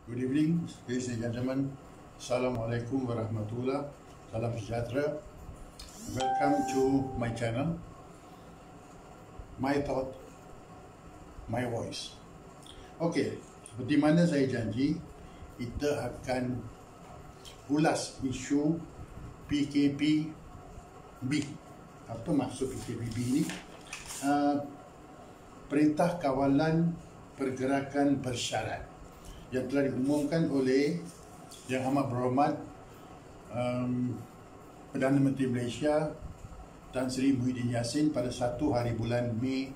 Good evening, ladies and gentlemen. Assalamualaikum warahmatullahi. Salam sejahtera. Welcome to my channel. My thought, my voice. Okey, seperti mana saya janji, kita akan ulas isu PKPB. Apa maksud PKPB ini? Perintah Kawalan Pergerakan Bersyarat yang telah diumumkan oleh Yang Amat Berhormat Perdana Menteri Malaysia Tan Sri Muhyiddin Yassin pada 1 hari bulan Mei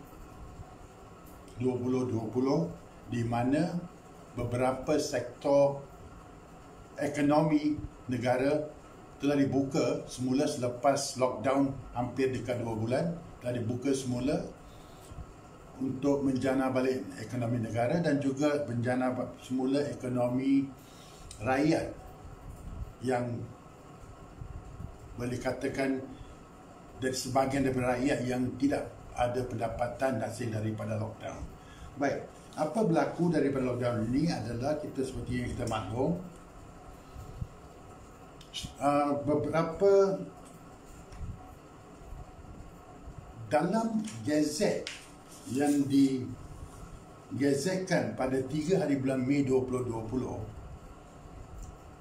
2020, di mana beberapa sektor ekonomi negara telah dibuka semula selepas lockdown hampir dekat 2 bulan, telah dibuka semula untuk menjana balik ekonomi negara dan juga menjana semula ekonomi rakyat yang boleh katakan dari sebahagian daripada rakyat yang tidak ada pendapatan hasil daripada lockdown. Baik, apa berlaku daripada lockdown ini adalah kita seperti yang kita maklum, beberapa dalam gazet yang digazetkan pada 3 hari bulan Mei 2020,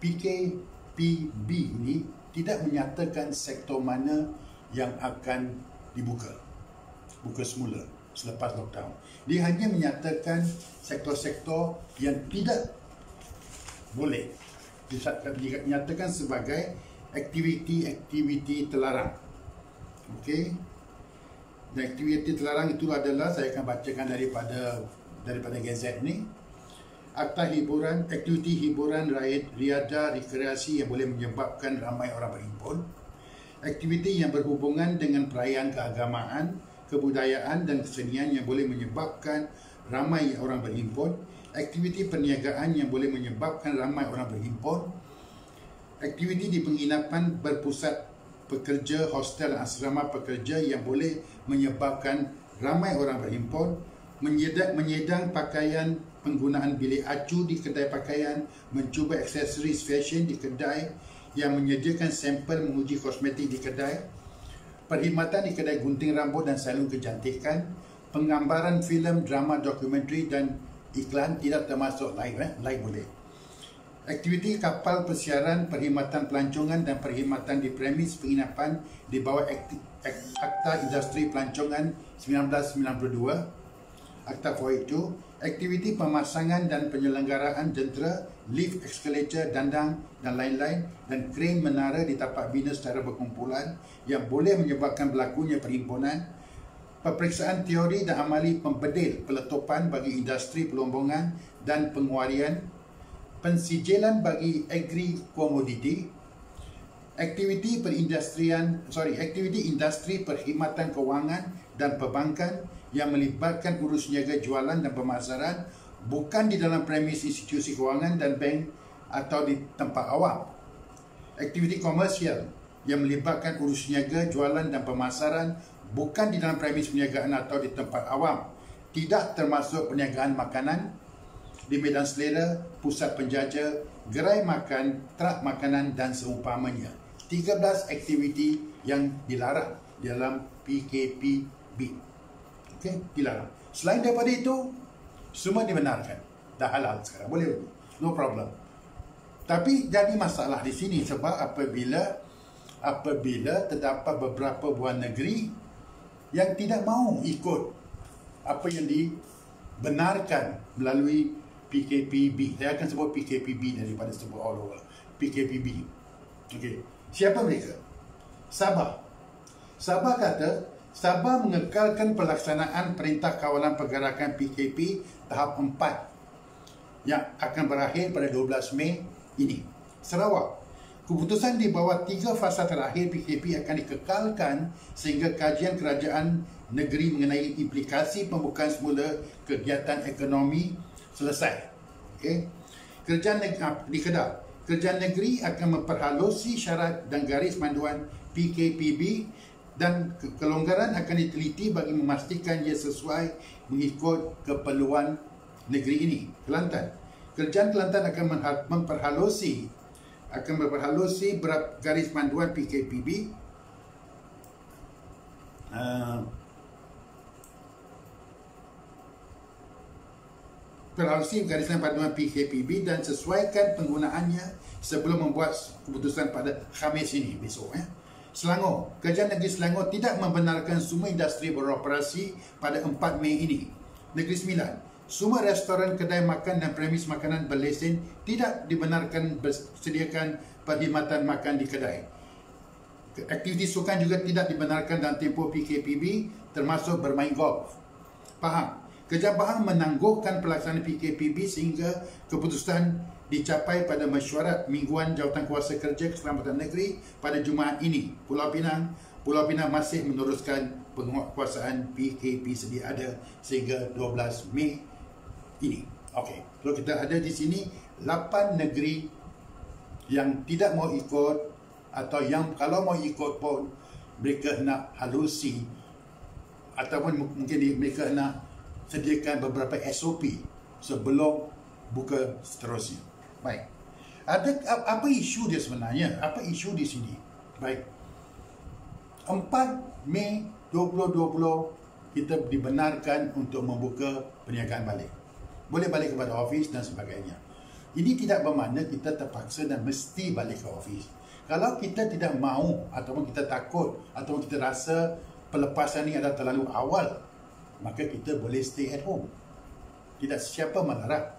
PKPB ini tidak menyatakan sektor mana yang akan buka semula selepas lockdown. Dia hanya menyatakan sektor-sektor yang tidak boleh, dinyatakan sebagai aktiviti-aktiviti terlarang. Okey. Dan aktiviti terlarang itu adalah, saya akan bacakan daripada gazet ni. Akta hiburan, aktiviti hiburan, riadah, rekreasi yang boleh menyebabkan ramai orang berhimpun. Aktiviti yang berhubungan dengan perayaan keagamaan, kebudayaan dan kesenian yang boleh menyebabkan ramai orang berhimpun. Aktiviti perniagaan yang boleh menyebabkan ramai orang berhimpun. Aktiviti di penginapan berpusat pekerja, hostel dan asrama pekerja yang boleh menyebabkan ramai orang berhimpun. Menyedang pakaian, penggunaan bilik acu di kedai pakaian, mencuba aksesoris fashion di kedai yang menyediakan sampel menguji kosmetik di kedai, perkhidmatan di kedai gunting rambut dan salon kecantikan, penggambaran filem, drama, dokumentari dan iklan tidak termasuk live boleh. Aktiviti kapal persiaran, perkhidmatan pelancongan dan perkhidmatan di premis penginapan di bawah Akta Industri Pelancongan 1992, Akta 482, aktiviti pemasangan dan penyelenggaraan jentera, lift, eskalator, dandang dan lain-lain, dan kren menara di tapak bina secara berkumpulan yang boleh menyebabkan berlakunya perhimpunan, peperiksaan teori dan amali pembedil peletupan bagi industri pelombongan dan pengeluarian, pensijilan bagi agri komoditi, aktiviti industri perkhidmatan kewangan dan perbankan yang melibatkan urus niaga jualan dan pemasaran bukan di dalam premis institusi kewangan dan bank atau di tempat awam. Aktiviti komersial yang melibatkan urus niaga jualan dan pemasaran bukan di dalam premis perniagaan atau di tempat awam, tidak termasuk perniagaan makanan di medan selera, pusat penjaja, gerai makan, trak makanan dan seumpamanya. 13 aktiviti yang dilarang dalam PKPB. Okey, dilarang. Selain daripada itu, semua dibenarkan. Dah halal sekarang, boleh, no problem. Tapi jadi masalah di sini sebab apabila terdapat beberapa buah negeri yang tidak mahu ikut apa yang dibenarkan melalui PKPB. Saya akan sebut PKPB daripada sebut all over. PKPB. Okey. Siapa mereka? Sabah. Sabah kata, Sabah mengekalkan pelaksanaan Perintah Kawalan Pergerakan PKP tahap 4 yang akan berakhir pada 12 Mei ini. Sarawak. Keputusan di bawah 3 fasa terakhir PKP akan dikekalkan sehingga kajian kerajaan negeri mengenai implikasi pembukaan semula kegiatan ekonomi selesai. Okey. Kerajaan di Kedah, kerajaan negeri akan memperhalusi syarat dan garis panduan PKPB dan kelonggaran akan diteliti bagi memastikan ia sesuai mengikut keperluan negeri ini. Kelantan, Kerajaan Kelantan akan memperhalusi garis panduan PKPB panduan PKPB dan sesuaikan penggunaannya sebelum membuat keputusan pada Khamis ini, besok. Selangor, Kerajaan Negeri Selangor tidak membenarkan semua industri beroperasi pada 4 Mei ini. Negeri Sembilan, semua restoran, kedai makan dan premis makanan berlesen tidak dibenarkan bersediakan perkhidmatan makan di kedai. Aktiviti sukan juga tidak dibenarkan dalam tempoh PKPB, termasuk bermain golf. Pahang, Kerajaan Pahang menangguhkan pelaksanaan PKPB sehingga keputusan dicapai pada mesyuarat mingguan Jawatankuasa Kerja Keselamatan Negeri pada Jumaat ini. Pulau Pinang masih meneruskan penguatkuasaan PKP sedia ada sehingga 12 Mei ini. Okey, so kita ada di sini 8 negeri yang tidak mau ikut, atau yang kalau mau ikut pun mereka nak halusi, ataupun mungkin mereka nak sediakan beberapa SOP sebelum buka seterusnya. Baik. Apa isu dia sebenarnya? Apa isu di sini? Baik. 4 Mei 2020 kita dibenarkan untuk membuka perniagaan balik. Boleh balik kepada ofis dan sebagainya. Ini tidak bermakna kita terpaksa dan mesti balik ke ofis. Kalau kita tidak mahu, ataupun kita takut, ataupun kita rasa pelepasan ini adalah terlalu awal, maka kita boleh stay at home. Tidak siapa melarang.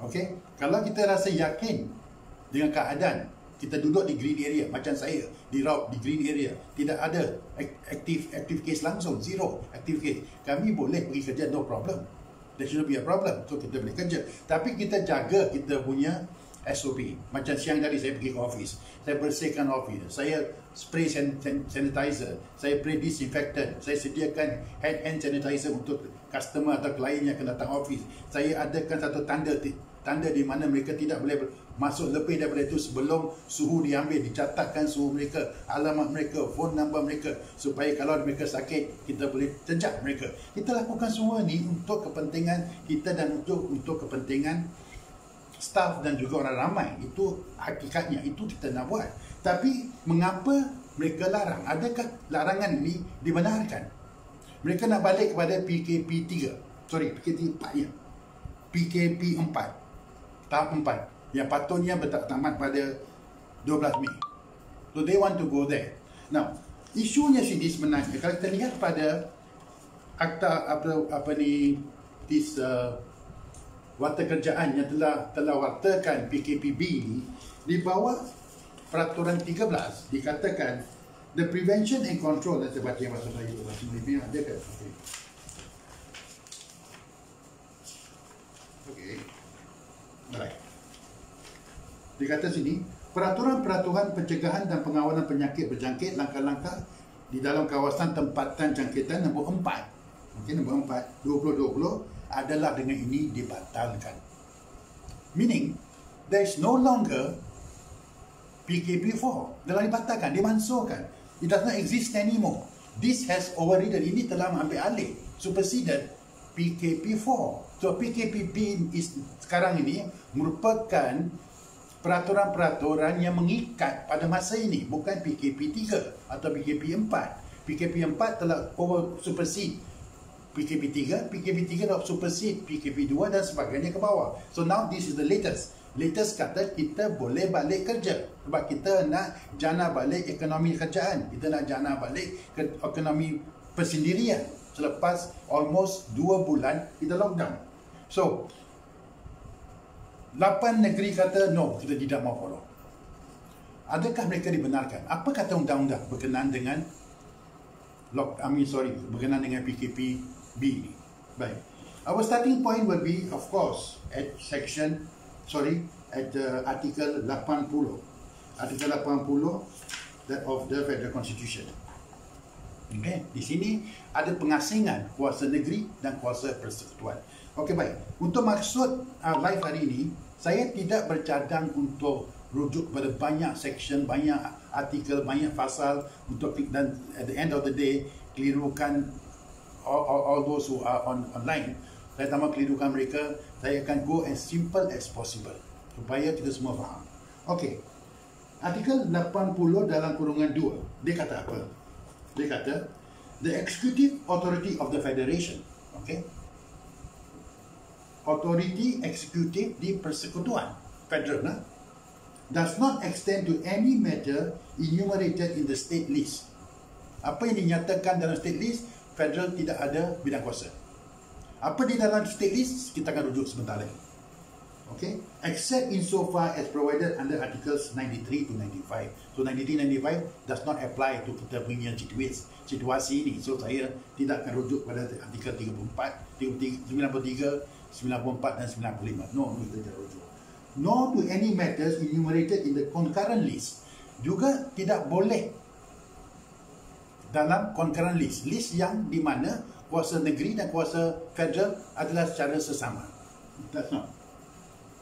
Okey, kalau kita rasa yakin dengan keadaan, kita duduk di green area macam saya di Raub di green area, tidak ada active case langsung, zero active case, kami boleh pergi kerja, no problem. There shouldn't be a problem. So kita boleh kerja, tapi kita jaga kita punya SOP. Macam siang tadi saya pergi ke office, saya bersihkan office, saya spray sanitizer, saya spray disinfectant, saya sediakan hand sanitizer untuk customer atau klien yang akan datang office. Saya adakan satu tanda di mana mereka tidak boleh masuk lebih daripada itu sebelum suhu diambil, dicatatkan suhu mereka, alamat mereka, phone number mereka, supaya kalau mereka sakit kita boleh jejak mereka. Kita lakukan semua ni untuk kepentingan kita dan untuk kepentingan staff dan juga orang ramai. Itu hakikatnya, itu kita nak buat. Tapi mengapa mereka larang? Adakah larangan ini dibenarkan? Mereka nak balik kepada PKP 4 ya. PKP 4, tahap 4 yang patutnya bertamat pada 12 Mei. So they want to go there. Now, isunya sini sebenarnya kalau kita lihat pada akta warta kerjaan yang telah wartakan PKPB ini, di bawah peraturan 13 dikatakan the prevention and control, dan saya baca yang maksud saya itu ini ada kan? Okey. Baik. Dikata sini, peraturan-peraturan pencegahan dan pengawalan penyakit berjangkit, langkah-langkah di dalam kawasan tempatan jangkitan nombor 4. Okey, nombor 4 2020 adalah dengan ini dibatalkan. Meaning there is no longer PKP 4. Telah dibatalkan, dimansuhkan. It does not exist anymore. This has overridden, ini telah mengambil alih, superseded PKP 4. So PKPB sekarang ini merupakan peraturan-peraturan yang mengikat pada masa ini, bukan PKP 3 atau PKP 4. PKP 4 telah supersede PKP 3, PKP 3 telah supersede PKP 2 dan sebagainya ke bawah. So now this is the latest. Latest kata kita boleh balik kerja sebab kita nak jana balik ekonomi kerjaan, kita nak jana balik ke ekonomi persendirian selepas almost 2 bulan kita lockdown. So 8 negeri kata no, kita tidak mau follow. Adakah mereka dibenarkan? Apa kata undang-undang berkenaan dengan berkenaan dengan PKP B ini? Baik. Our starting point will be, of course, at Article 80. Article 80 of the Federal Constitution. Okay. Di sini ada pengasingan kuasa negeri dan kuasa persekutuan. Okey, baik. Untuk maksud live hari ini, saya tidak bercadang untuk rujuk kepada banyak section, banyak artikel, banyak pasal untuk, dan at the end of the day kelirukan all those who are online saya tak mahu kelirukan mereka. Saya akan go as simple as possible supaya kita semua faham. Okey. Artikel 80 dalam kurungan 2, dia kata apa? Dia kata, the executive authority of the federation, okay? Authority eksekutif di persekutuan federal, does not extend to any matter enumerated in the state list. Apa yang dinyatakan dalam state list, federal tidak ada bidang kuasa. Apa di dalam state list, kita akan rujuk sebentar lagi. Okay, except insofar as provided under articles 93 to 95. So 93-95 does not apply to kita punya situasi ini. So saya tidak akan rujuk pada artikel 34, 93, 94 dan 95. No, kita tidak rujuk. Nor to any matters enumerated in the concurrent list. Juga tidak boleh dalam concurrent list. List yang di mana kuasa negeri dan kuasa federal adalah secara sesama. That's not.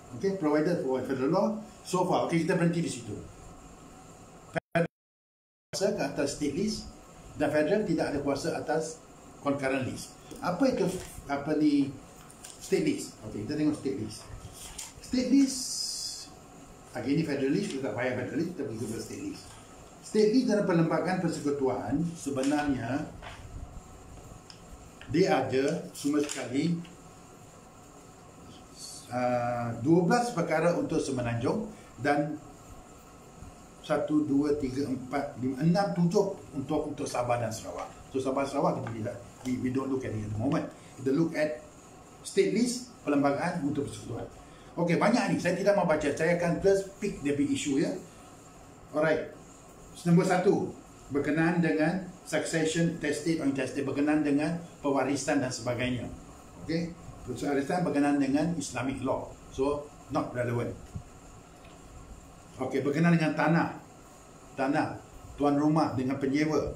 Okay, provided for federal law so far. Okay, kita berhenti di situ. Federal kuasa ke atas state list dan federal tidak ada kuasa atas concurrent list. Apa itu ni state list? Okay, kita tengok state list. State list, okay, ini federal list, kita tak payah federal list, kita pergi ke state list. State list dalam perlembagaan persekutuan sebenarnya dia ada semua sekali 12 perkara untuk Semenanjung dan 1, 2, 3, 4, 5, 6, 7 untuk Sabah dan Sarawak. So Sabah dan Sarawak kita tidak, we don't look at it at the moment. Kita look at state list perlembagaan untuk persekutuan. Okey, banyak ni, saya tidak mau baca. Saya akan just pick the big issue ya. Alright. Nombor 1, berkenaan dengan succession, testate or intestate, berkenaan dengan pewarisan dan sebagainya. Okey. Pewarisan berkenaan dengan Islamic law. So, not relevant. Okey, berkenaan dengan tanah, tuan rumah dengan penyewa,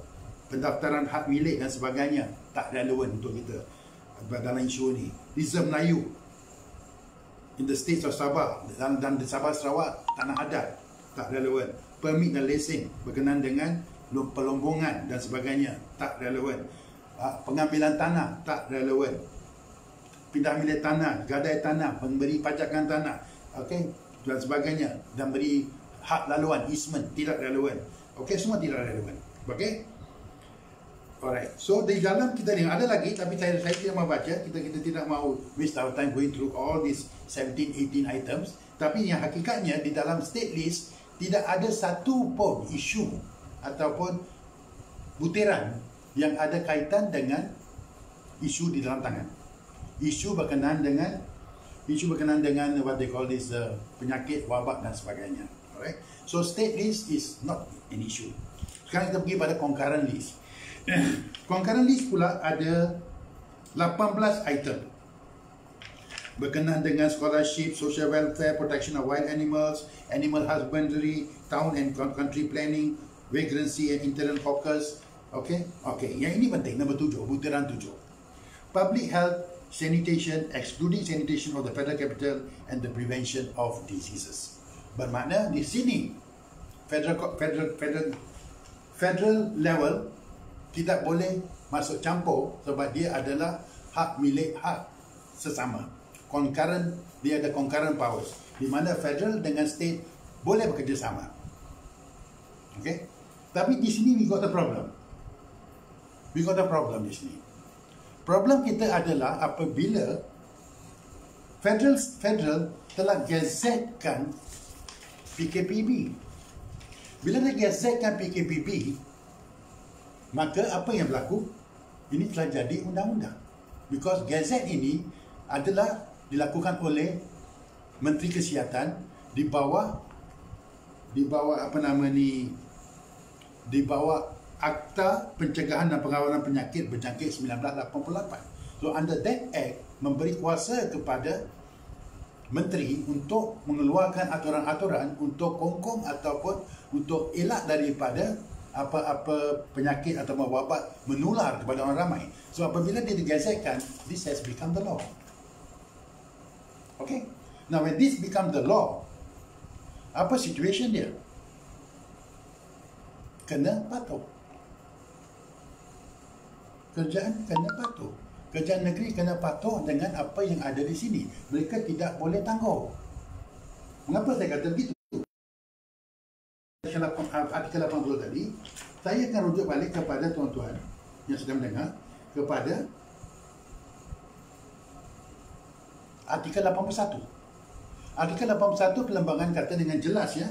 pendaftaran hak milik dan sebagainya, tak relevan untuk kita dalam isu ni. Reserve Melayu in the states of Sabah dan di Sabah Sarawak, tanah adat, tak relevan. Permit dan lesen berkenaan dengan pelombongan dan sebagainya, tak relevan. Pengambilan tanah, tak relevan. Pindah milik tanah, gadai tanah, memberi pajakan tanah, okey, dan sebagainya, dan beri hak laluan, easement, tidak relevan. Okey, semua tidak relevan. Okey. Alright. So di dalam kita ni ada lagi, tapi saya tidak mau baca. Kita tidak mau waste our time going through all these 17-18 items. Tapi yang hakikatnya di dalam state list tidak ada satu pun isu ataupun butiran yang ada kaitan dengan isu di dalam tangan. Isu berkenaan dengan what they call this penyakit, wabak dan sebagainya. Alright. So state list is not an issue. Sekarang kita pergi pada concurrent list. Concurrent list pula ada 18 item berkenaan dengan scholarship, social welfare, protection of wild animals, animal husbandry, town and country planning, vagrancy and internal hawkers. Okay, yang ini penting. Nombor 7, butiran 7, public health, sanitation, excluding sanitation of the federal capital and the prevention of diseases. Bermakna di sini federal level tidak boleh masuk campur sebab dia adalah hak milik hak sesama. Concurrent, dia ada concurrent powers di mana federal dengan state boleh bekerjasama. Okay? Tapi di sini we got a problem. We got a problem di sini. Problem kita adalah apabila federal telah gazetkan PKPB. Bila dia gazetkan PKPB, maka apa yang berlaku? Ini telah jadi undang-undang. Because gazet ini adalah dilakukan oleh Menteri Kesihatan di bawah di bawah Akta Pencegahan dan Pengawalan Penyakit Berjangkit 1988. So under that act memberi kuasa kepada menteri untuk mengeluarkan aturan-aturan untuk kongkong ataupun untuk elak daripada apa-apa penyakit atau wabak menular kepada orang ramai. So apabila dia digazetkan, this has become the law. Okay. Now when this become the law, apa situation dia? Kena patuh. Kerjaan kena patuh. Kerajaan negeri kena patuh dengan apa yang ada di sini. Mereka tidak boleh tangguh. Mengapa saya kata begitu? Artikel 80 tadi, saya akan rujuk balik kepada tuan-tuan yang sedang mendengar, kepada artikel 81. Artikel 81 Perlembagaan kata dengan jelas, ya,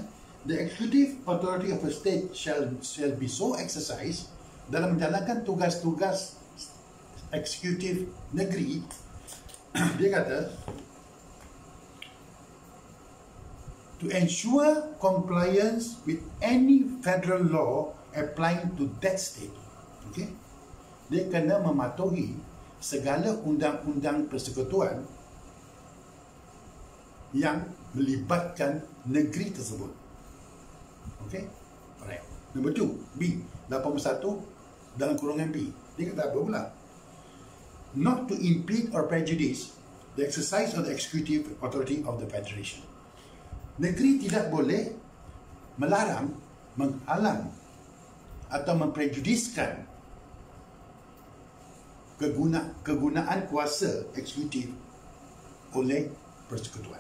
the executive authority of a state shall be so exercised dalam menjalankan tugas-tugas eksekutif negeri. Dia kata to ensure compliance with any federal law applying to that state. Okay? Dia kena mematuhi segala undang-undang persekutuan yang melibatkan negeri tersebut. Okay? Alright. Nombor 2, B, 81 dalam kurungan B. Dia kata apa pula? Not to impede or prejudice the exercise of the executive authority of the federation. Negeri tidak boleh melarang, menghalang atau memprejudiskan kegunaan kuasa eksekutif oleh persekutuan.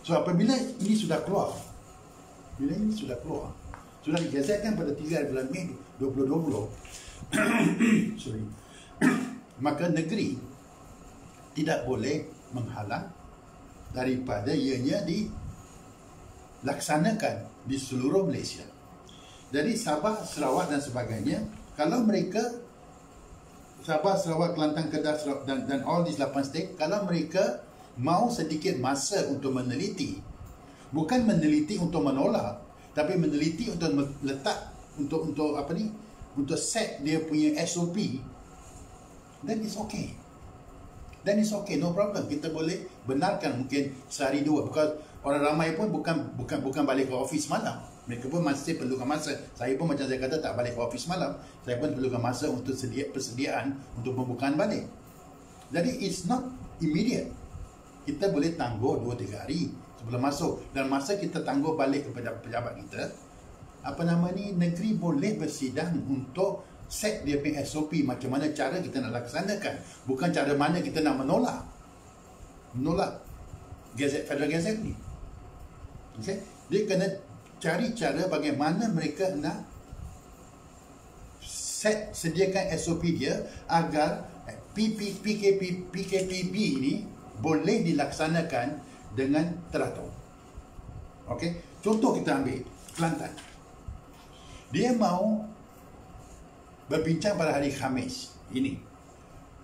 So apabila ini sudah keluar, sudah digazetkan pada 3 bulan Mei 2020, sorry, maka negeri tidak boleh menghalang daripada ianya dilaksanakan di seluruh Malaysia. Jadi Sabah, Sarawak dan sebagainya, kalau mereka Sabah, Sarawak, Kelantan, Kedah dan all these 8 state, kalau mereka mau sedikit masa untuk meneliti, bukan meneliti untuk menolak, tapi meneliti untuk letak untuk apa ni, untuk set dia punya SOP, then it's okay. Then it's okay, no problem. Kita boleh benarkan mungkin sehari dua, because orang ramai pun bukan balik ke office malam. Mereka pun masih perlukan masa. Saya pun macam saya kata tak balik ke office malam. Saya pun perlukan masa untuk persediaan untuk pembukaan balik. Jadi it's not immediate. Kita boleh tangguh 2-3 hari sebelum masuk. Dan masa kita tangguh balik kepada pejabat kita, apa nama ni, negeri boleh bersidang untuk set dia punya SOP macam mana cara kita nak laksanakan, bukan cara mana kita nak menolak Federal Gazette ni. Okay? Dia kena cari cara bagaimana mereka nak sediakan SOP dia agar PKPB ini boleh dilaksanakan dengan teratur. Okay? Contoh kita ambil Kelantan. Dia mau berbincang pada hari Khamis ini.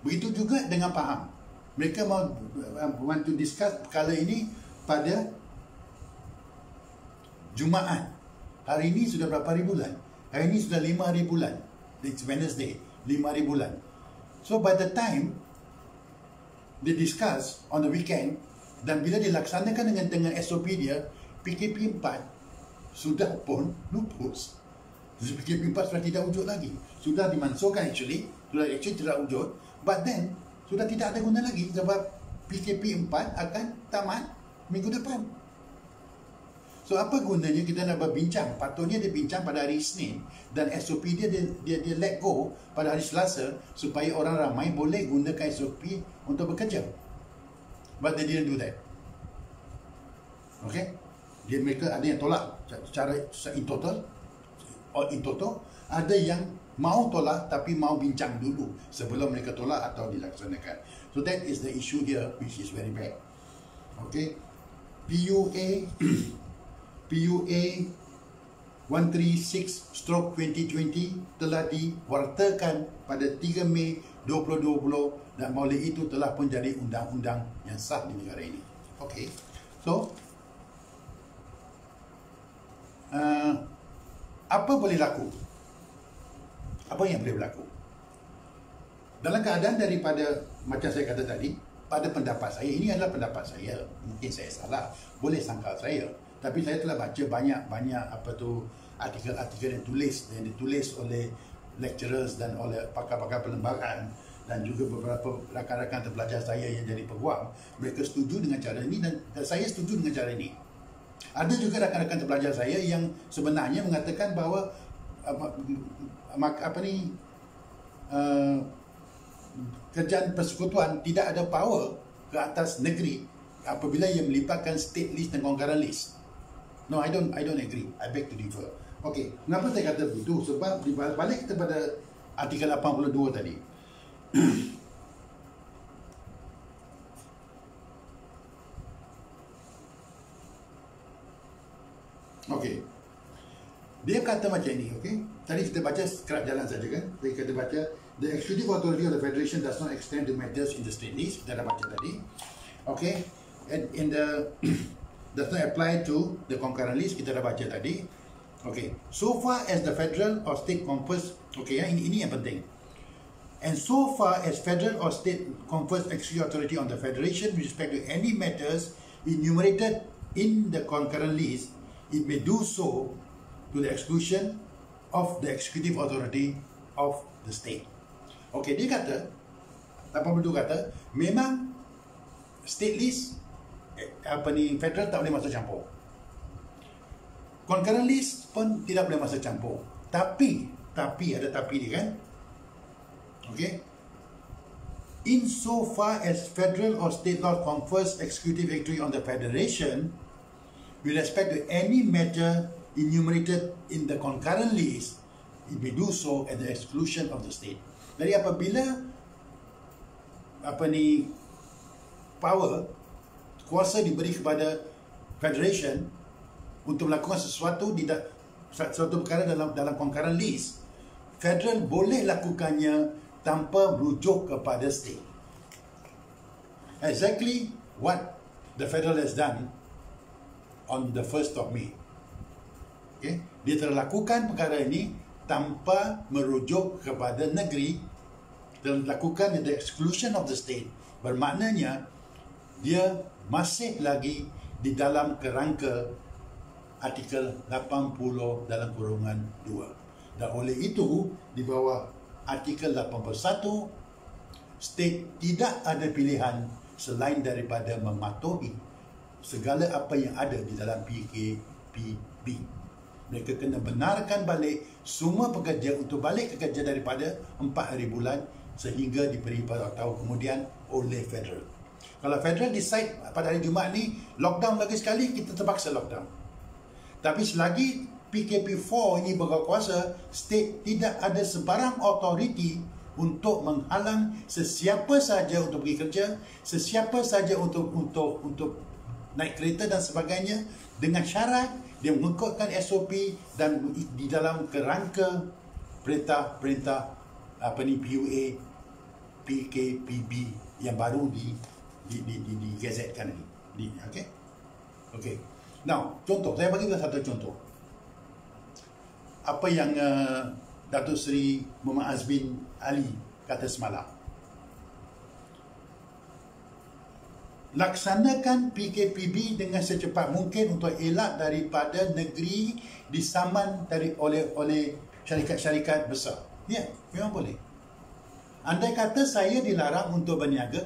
Begitu juga dengan Pahang. Mereka mau want to discuss perkara ini pada Jumaat. Hari ini sudah berapa hari bulan? Hari ini sudah 5 hari bulan. It's Wednesday, 5 hari bulan. So by the time they discuss on the weekend, dan bila dilaksanakan dengan SOP dia, PKP 4 sudah pun lupus. PKP 4 sudah tidak wujud lagi. Sudah dimansuhkan sudah tidak wujud. But then, sudah tidak ada guna lagi sebab PKP 4 akan tamat minggu depan. So, apa gunanya kita nak berbincang? Patutnya dia bincang pada hari Isnin dan SOP dia let go pada hari Selasa supaya orang ramai boleh gunakan SOP untuk bekerja. But they didn't do that. Okay? Mereka ada yang tolak secara in total, ada yang mau tolak tapi mau bincang dulu sebelum mereka tolak atau dilaksanakan. So that is the issue here, which is very bad. Okay, PUA 136/2020 telah diwartakan pada 3 Mei 2020 dan oleh itu telah pun jadi undang-undang yang sah di negara ini. Okay, so apa boleh laku? Apa yang boleh berlaku? Dalam keadaan daripada, macam saya kata tadi, pada pendapat saya, ini adalah pendapat saya, mungkin saya salah, boleh sangkal saya, tapi saya telah baca banyak artikel-artikel yang ditulis oleh lecturers dan oleh pakar-pakar perlembagaan dan juga beberapa rakan-rakan terpelajar saya yang jadi peguam. Mereka setuju dengan cara ini dan saya setuju dengan cara ini. Ada juga rakan-rakan terpelajar saya yang sebenarnya mengatakan bahawa kerajaan persekutuan tidak ada power ke atas negeri apabila ia melibatkan state list dan concurrent list. No, I don't agree. I beg to differ. Okey, kenapa saya kata begitu? Sebab balik kita pada artikel 82 tadi. Okey. Dia kata macam ni, okey. Tadi kita baca kerap jalan saja kan. Jadi kita baca the executive authority of the federation does not extend to matters in the state list. Kita dah baca tadi. Okey. And in the does not apply to the concurrent list. Kita dah baca tadi. Okey. So far as the federal or state confers, okey ya, ini yang penting. And so far as federal or state confers executive authority on the federation with respect to any matters enumerated in the concurrent list, it may do so to the exclusion of the executive authority of the state. Okey, dia kata, 82 kata, memang state list, federal tak boleh masuk campur. Concurrent list pun tidak boleh masuk campur. Tapi ada tapi dia kan. Okey. Insofar as federal or state law confers executive authority on the federation with respect to any matter enumerated in the concurrent list, it may do so at the exclusion of the state. Jadi apabila kuasa diberi kepada federation untuk melakukan sesuatu perkara dalam concurrent list, federal boleh lakukannya tanpa merujuk kepada state. Exactly what the federal has done on the 1st of May. Okay? Dia telah lakukan perkara ini tanpa merujuk kepada negeri dan lakukan the exclusion of the state. Bermaknanya dia masih lagi di dalam kerangka artikel 80 dalam kurungan 2. Dan oleh itu di bawah artikel 81 state tidak ada pilihan selain daripada mematuhi segala apa yang ada di dalam PKPB. Mereka kena benarkan balik semua pekerja untuk balik ke kerja daripada 4 hari bulan sehingga diberi tahu kemudian oleh federal. Kalau federal decide pada hari Jumaat ni lockdown lagi sekali, kita terpaksa lockdown. Tapi selagi PKP4 ini berkuasa, state tidak ada sebarang authority untuk menghalang sesiapa saja untuk pergi kerja, sesiapa saja untuk naik kereta dan sebagainya, dengan syarat dia mengikutkan SOP dan di dalam kerangka perintah PUA PKPB yang baru digazetkan ini. Okey. Now, contoh, saya bagi satu contoh. Apa yang Datuk Seri Muhammad Azmin Ali kata semalam. Laksanakan PKPB dengan secepat mungkin untuk elak daripada negeri disaman oleh syarikat-syarikat besar. Ya, memang boleh. Andai kata saya dilarang untuk berniaga,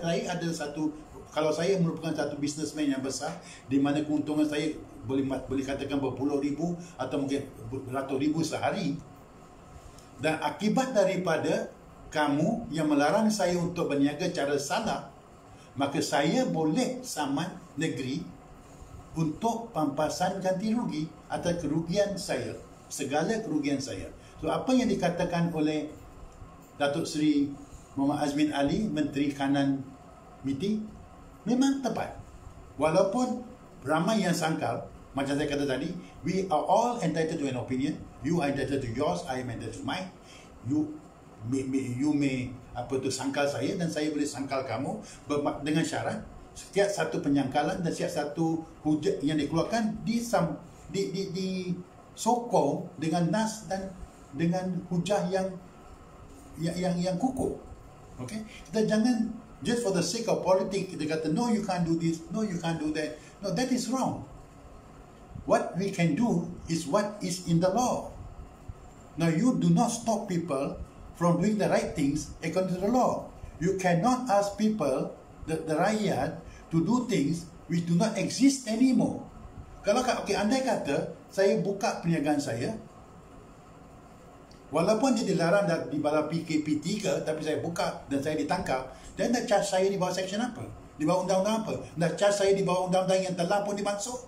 kalau saya merupakan satu businessman yang besar di mana keuntungan saya boleh katakan berpuluh ribu atau mungkin beratus ribu sehari, dan akibat daripada kamu yang melarang saya untuk berniaga cara salah, maka saya boleh saman negeri untuk pampasan ganti rugi atas kerugian saya, segala kerugian saya. So apa yang dikatakan oleh Datuk Seri Muhammad Azmin Ali, Menteri Kanan MITI, memang tepat. Walaupun ramai yang sangkal, macam saya kata tadi, we are all entitled to an opinion. You are entitled to yours, I am entitled to mine. You may sangkal saya dan saya boleh sangkal kamu, dengan syarat setiap satu penyangkalan dan setiap satu hujah yang dikeluarkan disokong dengan nas dan dengan hujah yang kukuh. Okay? Kita jangan just for the sake of politics kita kata no, you can't do this, no, you can't do that. No, that is wrong. What we can do is what is in the law. Now, you do not stop people from doing the right things according to the law. You cannot ask people, the rakyat, to do things which do not exist anymore. Kalau andai kata saya buka perniagaan saya, Walaupun dia dilarang di bawah PKP 3, tapi saya buka dan saya ditangkap, dan nak charge saya di bawah section apa? Di bawah undang-undang apa? Nak charge saya di bawah undang-undang yang telah pun dimasuk?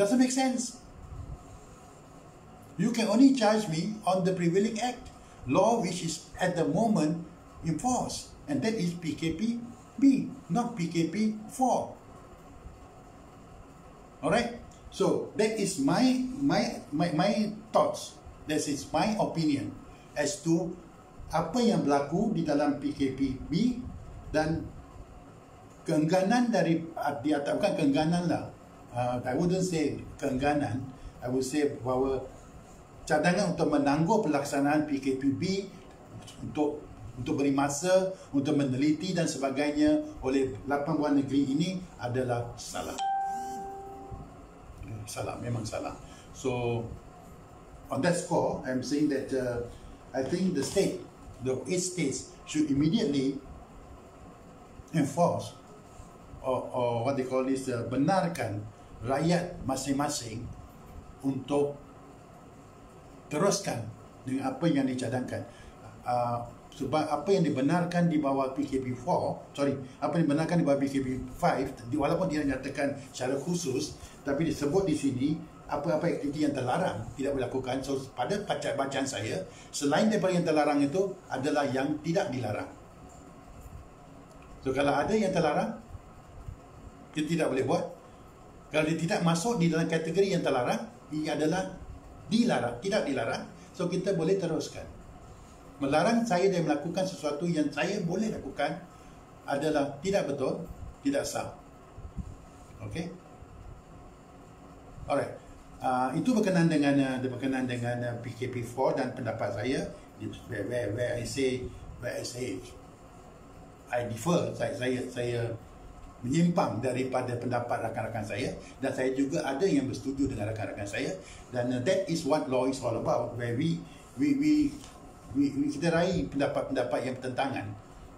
Doesn't make sense. You can only charge me on the prevailing act, law which is at the moment in force, and that is PKP B, not PKP 4. Alright? So that is my thoughts. That is my opinion as to apa yang berlaku di dalam PKP B, dan keengganan dari di atas, bukan keengganan lah, I wouldn't say keengganan, I would say bahawa cadangan untuk menangguh pelaksanaan PKP B untuk beri masa, untuk meneliti dan sebagainya oleh 8 buah negeri ini adalah salah. Salah, memang salah. So on that score, I'm saying that I think the 8 states should immediately enforce or what they call this, benarkan rakyat masing-masing untuk teruskan dengan apa yang dicadangkan. Sebab apa yang dibenarkan di bawah PKP 4, apa yang dibenarkan di bawah PKP 5, walaupun dia nyatakan secara khusus, tapi disebut di sini apa-apa aktiviti yang terlarang tidak boleh lakukan. So pada bacaan saya, selain daripada yang terlarang itu adalah yang tidak dilarang. So kalau ada yang terlarang, kita tidak boleh buat. Kalau dia tidak masuk di dalam kategori yang terlarang, ia adalah dilarang, tidak dilarang. So kita boleh teruskan. Melarang saya dari melakukan sesuatu yang saya boleh lakukan adalah tidak betul, tidak sah. Okay? Alright. Itu berkenaan dengan PKP 4 dan pendapat saya, where I say I differ, saya menyimpang daripada pendapat rakan-rakan saya, dan saya juga ada yang bersetuju dengan rakan-rakan saya, dan that is what law is all about, where we kita raih pendapat-pendapat yang bertentangan.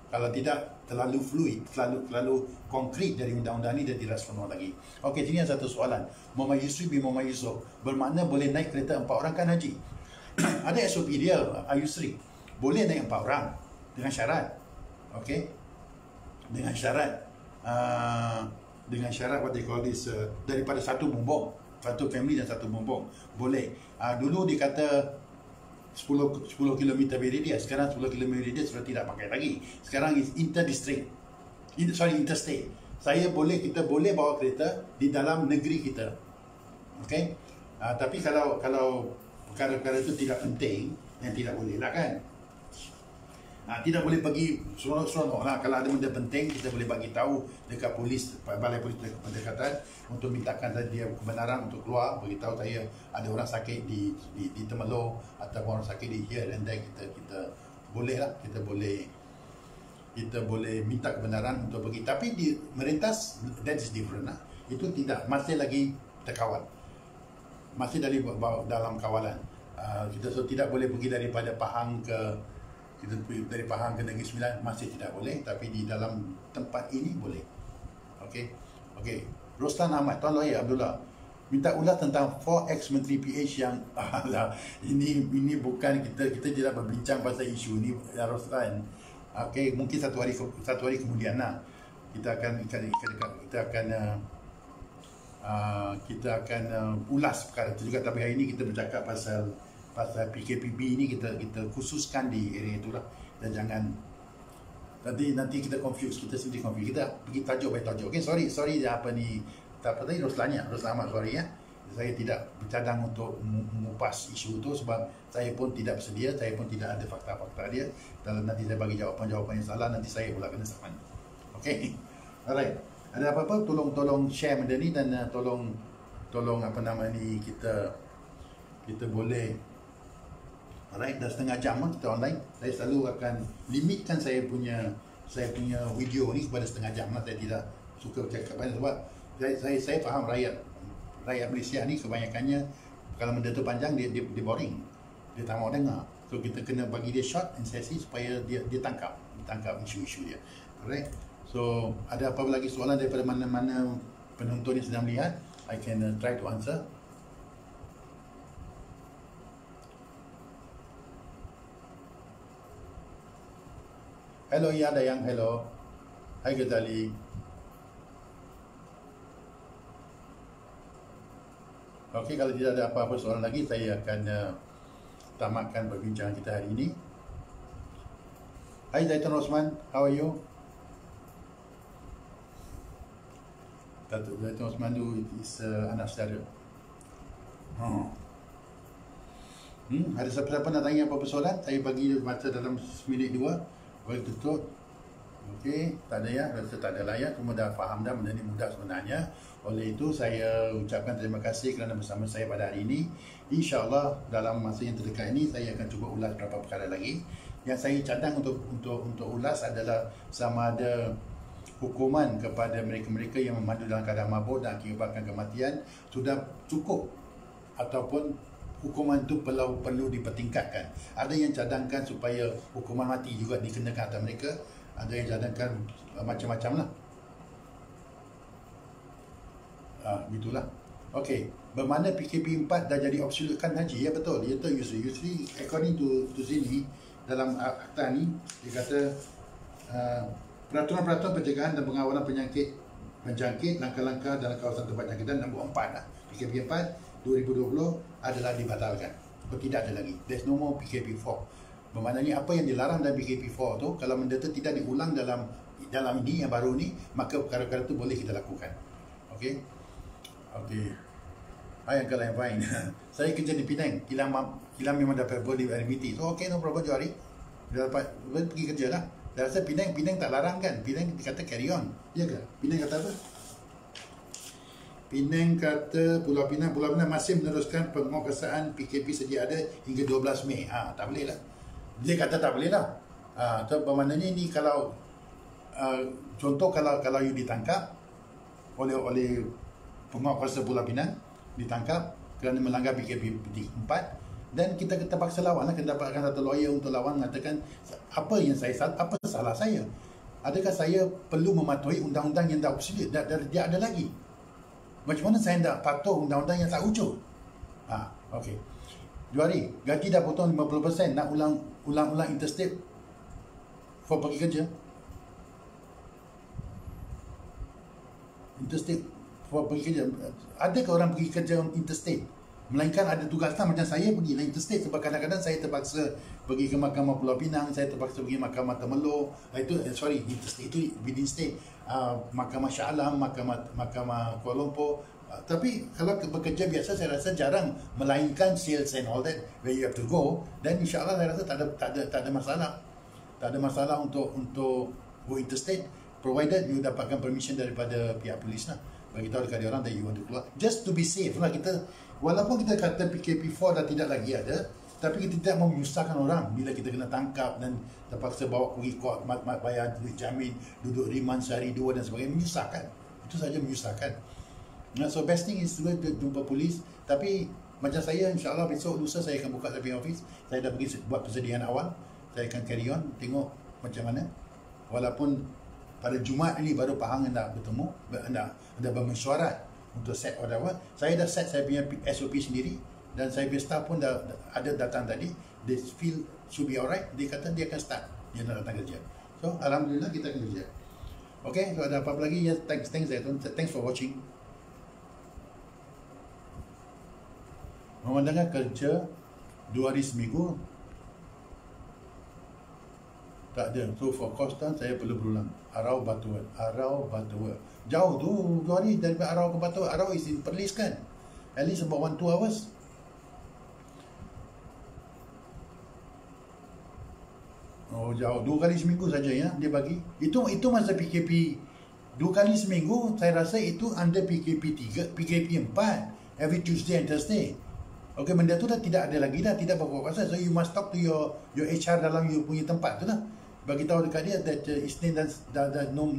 Kalau tidak terlalu fluid, terlalu konkret dari undang-undang ini, dan tidak senonoh lagi. Okey, sini ada satu soalan. Muhammad Yusuf bin Muhammad Yusof, bermakna boleh naik kereta 4 orang kan haji? Ada SOP dia, Ayusri. Boleh naik 4 orang dengan syarat. Okey? Dengan syarat what they call this, daripada satu bumbung, satu family dan satu bumbung. Boleh. Dulu dikata 10 km radius, sekarang 10 km radius sudah tidak pakai lagi. Sekarang is interstate. Kita boleh bawa kereta di dalam negeri kita. Okey? Tapi kalau perkara-perkara itu tidak penting, yang tidak boleh lah kan. Tidak boleh pergi seronok-seronok lah. Kalau ada benda penting, kita boleh bagi tahu dekat polis, balai polis berdekatan, untuk mintakan dia kebenaran untuk keluar, beritahu saya ada orang sakit di Temerloh atau orang sakit di here and there. Kita boleh lah, kita boleh minta kebenaran untuk pergi. Tapi di merentas, that is different lah. Itu tidak, masih lagi terkawal, masih dalam kawalan. Kita tidak boleh pergi daripada Pahang ke Negeri Sembilan, masih tidak boleh, tapi di dalam tempat ini boleh. Okey. Roslan Ahmad, Tuan Lawyer Abdullah, minta ulas tentang 4X Menteri PH yang ini bukan kita tidak berbincang pasal isu ini, Roslan. Okey, mungkin satu hari kemudian lah kita akan ulas perkara itu juga. Tapi hari ini kita bercakap pasal PKPB ini, kita khususkan di area itulah, dan jangan nanti kita confuse, kita sendiri confuse, kita pergi tajuk by tajuk. Okey, sorry apa tadi Roslan Ahmad, sorry ya. Saya tidak bercadang untuk mengupas isu itu sebab saya pun tidak bersedia, saya pun tidak ada fakta-fakta dia. Kalau nanti saya bagi jawapan yang salah, nanti saya pula kena saman. Okey. Alright. Ada apa-apa, tolong share benda ni, dan tolong apa nama ni, kita boleh. Alright, dah setengah jam kita online. Saya selalu akan limitkan saya punya video ni kepada setengah jam lah. Saya tidak suka bercakap banyak sebab saya faham rakyat Malaysia ni kebanyakannya kalau benda tu panjang dia boring. Dia tak mau dengar. So kita kena bagi dia short and sesi supaya dia tangkap isu-isu dia. Alright. So ada apa lagi soalan daripada mana-mana penonton yang sedang melihat? I can try to answer. Hello, ya Dayang, hello. Hai Ghazali. Okey, kalau tidak ada apa-apa soalan lagi, saya akan tamatkan perbincangan kita hari ini. Hai Zaitun Osman, how are you? Datuk Zaitun Osman tu is anak saudara. Ada siapa-siapa nak tanya apa-apa soalan? Saya bagi masa dalam seminit dua. Boleh tutup. Okey, tak ada ya, rasa tak ada lah ya. Cuma dah faham dah, benda ni mudah sebenarnya. Oleh itu saya ucapkan terima kasih kerana bersama saya pada hari ini. InsyaAllah dalam masa yang terdekat ini saya akan cuba ulas beberapa perkara lagi. Yang saya cadang untuk ulas adalah sama ada hukuman kepada mereka-mereka yang memandu dalam keadaan mabuk dan akibatkan kematian sudah cukup ataupun hukuman itu perlu dipertingkatkan. Ada yang cadangkan supaya hukuman mati juga dikenakan atas mereka. Ada yang cadangkan macam-macam lah. Gitulah. Okey, bermakna PKP 4 dah jadi absolute kan Haji? Ya betul. Dia tu usually according to sini dalam akta ni dia kata peraturan-peraturan pencegahan dan pengawalan penyakit menjangkit langkah-langkah dalam kawasan tempat jangkitan nombor 4 lah. PKP 4 2020 adalah dibatalkan. Tidak ada lagi. There's no more PKP 4. Bermaknanya apa yang dilarang dalam PKP 4 tu, kalau benda tu tidak diulang dalam ini yang baru ni, maka perkara-perkara tu boleh kita lakukan. Okey. Okey. Hai Uncle, I'm fine. Saya kerja di Penang. Kilang memang dapat boleh RMT. So okey, no problem Johari. Dia dapat pergi kerja lah. Saya rasa Penang tak larang kan. Penang kata carry on. Ya ke? Penang kata apa? Penang kata Pulau Pinang masih meneruskan penguasaan PKP sedia ada hingga 12 Mei. Tak boleh lah. Dia kata tak boleh lah. Bermaknanya ni kalau contoh kalau you ditangkap oleh penguasa Pulau Pinang, ditangkap kerana melanggar PKP 4 dan kita terpaksa lawan lah. Kita dapatkan satu lawyer untuk lawan mengatakan apa salah saya? Adakah saya perlu mematuhi undang-undang yang dah obsolete? Dia ada lagi. Macam mana saya nak patuh undang-undang yang tak wujud? Okey. Johari, gaji dah potong 50%, nak ulang interstate for pergi kerja. Interstate for pergi kerja. Adakah orang pergi kerja interstate? Melainkan ada tugas lah, macam saya pergi lah interstate sebab kadang-kadang saya terpaksa pergi ke Mahkamah Pulau Pinang, saya terpaksa pergi Mahkamah Temelloh, interstate itu within state, Mahkamah Shah Alam, Mahkamah Kuala Lumpur. Tapi kalau bekerja biasa saya rasa jarang, melainkan sales and all that where you have to go, dan insyaAllah saya rasa tak ada masalah. Tak ada masalah untuk go interstate provided you dapatkan permission daripada pihak polis lah, bagi tahu dekat dia orang that you want to keluar, just to be safe lah. Kita walaupun kita kata PKP 4 dah tidak lagi ada, tapi kita tidak mau menyusahkan orang bila kita kena tangkap dan terpaksa bawa pergi court, bayar duit jamin, duduk riman sehari dua dan sebagainya. Menyusahkan. Itu saja menyusahkan. So best thing is to jumpa polis. Tapi macam saya, insyaAllah besok lusa saya akan buka tapping office. Saya dah pergi buat persediaan awal. Saya akan carry on, tengok macam mana. Walaupun pada Jumaat ini baru Pahang nak bertemu, ada bermesyuarat untuk set order awal. Saya dah set saya punya SOP sendiri dan saya punya staff pun dah ada datang tadi. They feel should be alright. Dia kata dia akan start, dia nak datang kerja. So alhamdulillah kita akan kerja. Okay, so ada apa-apa lagi? Ya, thanks Zaitun. Thanks for watching. Memandangkan kerja 2 hari seminggu tak ada. So for Costa saya perlu berulang. Arau Batuan. Jauh tu 2 hari daripada Arau ke Batuan. Arau is in Perlis kan. At least about 1-2 hours. Oh jauh. 2 kali seminggu saja ya dia bagi. Itu masa PKP 2 kali seminggu. Saya rasa itu under PKP 3, PKP 4 every Tuesday and Thursday. Okay, benda tu dah tidak ada lagi dah, tidak berkuasa. So you must talk to your HR dalam you punya tempat tu lah. Bagi tahu dekat dia that Isnin dan no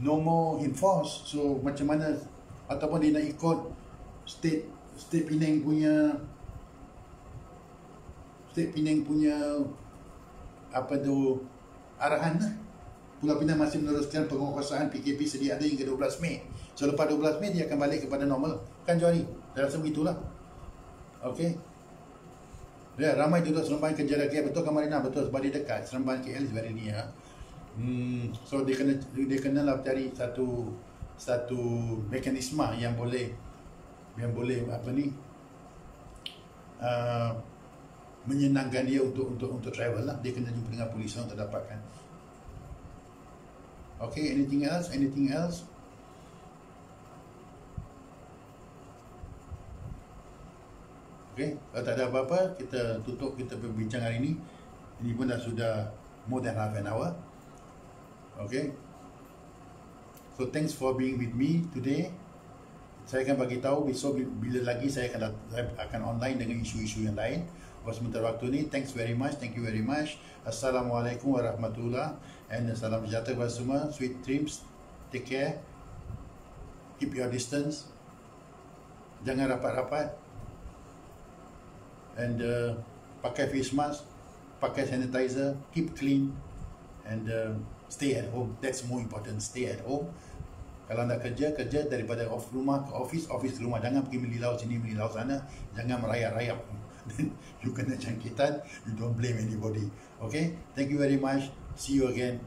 more enforce. So macam mana, ataupun dia nak ikut state Penang punya apa tu arahan lah. Pulau Pinang masih meneruskan penguasaan PKP sedia ada hingga 12 Mei. So lepas 12 Mei dia akan balik kepada normal. Kan Johari? Saya rasa begitulah. Okay. Ya, ramai duduk Seremban kejar KL. Betul ke Marina? Betul, sebab dia dekat. Seremban KL is very near. So dia kena lah cari satu mekanisme yang boleh apa ni, menyenangkan dia untuk travel lah. Dia kena jumpa dengan polis untuk dapatkan. Okay, anything else? Okay, kalau tak ada apa-apa, kita tutup kita berbincang hari ini. Ini pun sudah more than half an hour. Okay, so thanks for being with me today. Saya akan bagi tahu besok bila lagi saya akan online dengan isu-isu yang lain. Sementara waktu ni, thank you very much. Assalamualaikum warahmatullahi and salam sejahtera kepada semua. Sweet dreams, take care, keep your distance, jangan rapat-rapat, and pakai face mask, pakai sanitizer, keep clean, and stay at home. That's more important. Stay at home. Kalau nak kerja daripada rumah ke office ke rumah. Jangan pergi melilau sini, melilau sana. Jangan merayap-rayap. You kena jangkitan. You don't blame anybody. Okay? Thank you very much. See you again.